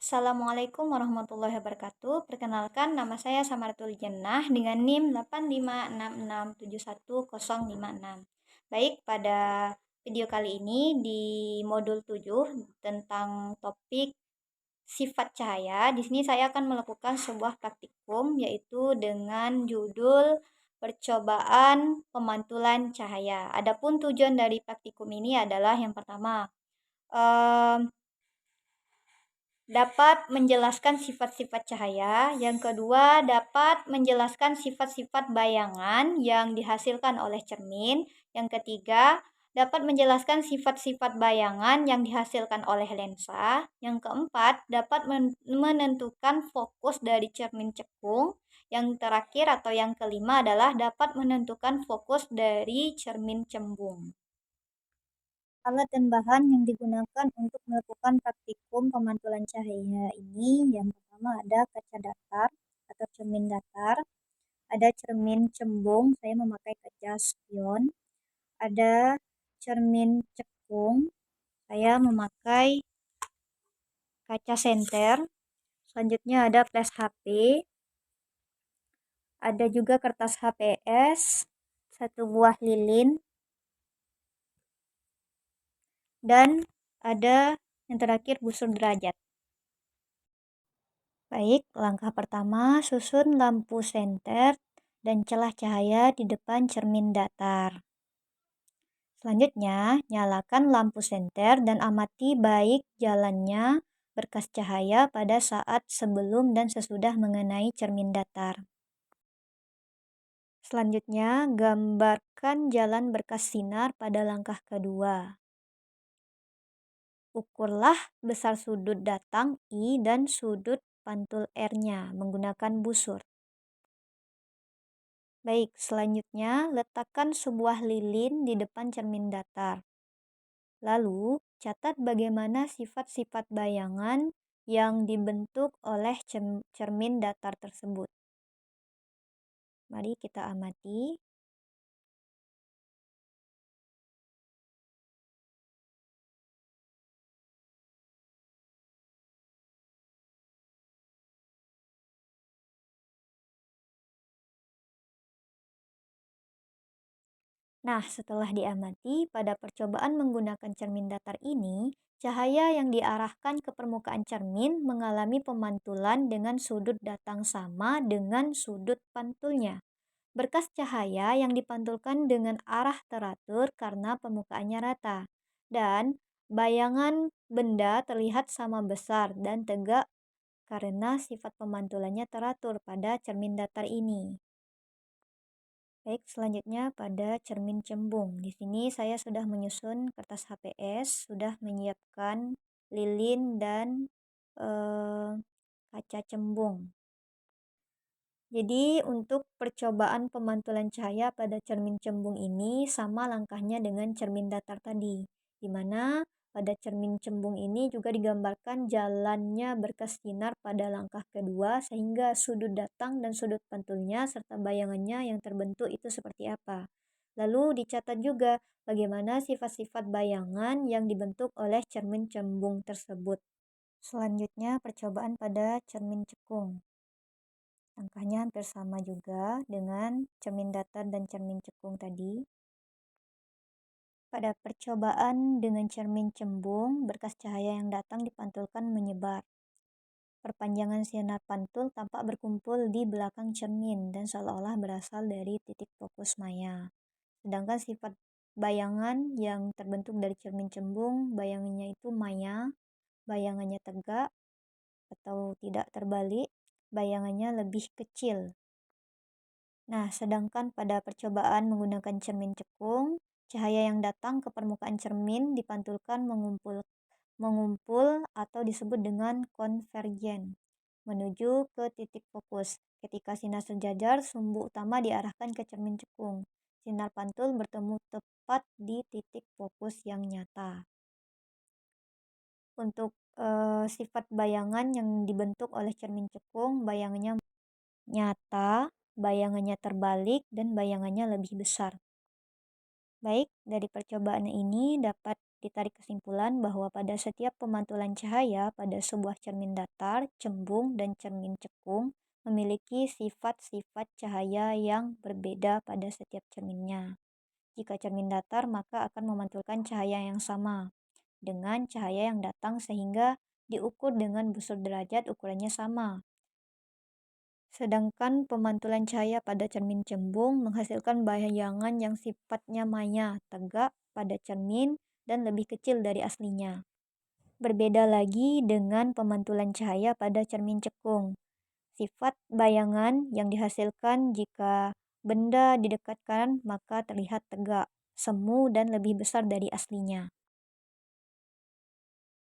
Assalamualaikum warahmatullahi wabarakatuh. Perkenalkan, nama saya Samartul Jannah dengan NIM 856671056. Baik, pada video kali ini di modul 7 tentang topik sifat cahaya. Di sini saya akan melakukan sebuah praktikum yaitu dengan judul percobaan pemantulan cahaya. Adapun tujuan dari praktikum ini adalah yang pertama, dapat menjelaskan sifat-sifat cahaya. Yang kedua, dapat menjelaskan sifat-sifat bayangan yang dihasilkan oleh cermin. Yang ketiga, dapat menjelaskan sifat-sifat bayangan yang dihasilkan oleh lensa. Yang keempat, dapat menentukan fokus dari cermin cekung. Yang terakhir atau yang kelima adalah dapat menentukan fokus dari cermin cembung. Alat dan bahan yang digunakan untuk melakukan praktikum pemantulan cahaya ini, yang pertama ada kaca datar atau cermin datar, ada cermin cembung, saya memakai kaca spion, ada cermin cekung, saya memakai kaca senter, selanjutnya ada flash HP, ada juga kertas HPS, satu buah lilin, dan ada yang terakhir busur derajat. Baik, langkah pertama, susun lampu senter dan celah cahaya di depan cermin datar. Selanjutnya, nyalakan lampu senter dan amati baik jalannya berkas cahaya pada saat sebelum dan sesudah mengenai cermin datar. Selanjutnya, gambarkan jalan berkas sinar pada langkah kedua. Ukurlah besar sudut datang I dan sudut pantul R-nya menggunakan busur. Baik, selanjutnya letakkan sebuah lilin di depan cermin datar. Lalu, catat bagaimana sifat-sifat bayangan yang dibentuk oleh cermin datar tersebut. Mari kita amati. Nah, setelah diamati, pada percobaan menggunakan cermin datar ini, cahaya yang diarahkan ke permukaan cermin mengalami pemantulan dengan sudut datang sama dengan sudut pantulnya. Berkas cahaya yang dipantulkan dengan arah teratur karena permukaannya rata. Dan bayangan benda terlihat sama besar dan tegak karena sifat pemantulannya teratur pada cermin datar ini. Baik, selanjutnya pada cermin cembung. Di sini saya sudah menyusun kertas HPS, sudah menyiapkan lilin dan kaca cembung. Jadi untuk percobaan pemantulan cahaya pada cermin cembung ini sama langkahnya dengan cermin datar tadi, di mana pada cermin cembung ini juga digambarkan jalannya berkas sinar pada langkah kedua sehingga sudut datang dan sudut pantulnya serta bayangannya yang terbentuk itu seperti apa. Lalu dicatat juga bagaimana sifat-sifat bayangan yang dibentuk oleh cermin cembung tersebut. Selanjutnya percobaan pada cermin cekung. Langkahnya hampir sama juga dengan cermin datar dan cermin cekung tadi. Pada percobaan dengan cermin cembung, berkas cahaya yang datang dipantulkan menyebar. Perpanjangan sinar pantul tampak berkumpul di belakang cermin dan seolah-olah berasal dari titik fokus maya. Sedangkan sifat bayangan yang terbentuk dari cermin cembung, bayangannya itu maya, bayangannya tegak atau tidak terbalik, bayangannya lebih kecil. Nah, sedangkan pada percobaan menggunakan cermin cekung, cahaya yang datang ke permukaan cermin dipantulkan mengumpul atau disebut dengan konvergen menuju ke titik fokus. Ketika sinar sejajar, sumbu utama diarahkan ke cermin cekung. Sinar pantul bertemu tepat di titik fokus yang nyata. Untuk sifat bayangan yang dibentuk oleh cermin cekung, bayangannya nyata, bayangannya terbalik, dan bayangannya lebih besar. Baik, dari percobaan ini dapat Ditarik kesimpulan bahwa pada setiap pemantulan cahaya pada sebuah cermin datar, cembung, dan cermin cekung memiliki sifat-sifat cahaya yang berbeda pada setiap cerminnya. Jika cermin datar, maka akan memantulkan cahaya yang sama dengan cahaya yang datang sehingga diukur dengan busur derajat ukurannya sama. Sedangkan pemantulan cahaya pada cermin cembung menghasilkan bayangan yang sifatnya maya, tegak pada cermin, dan lebih kecil dari aslinya. Berbeda lagi dengan pemantulan cahaya pada cermin cekung. Sifat bayangan yang dihasilkan jika benda didekatkan maka terlihat tegak, semu, dan lebih besar dari aslinya.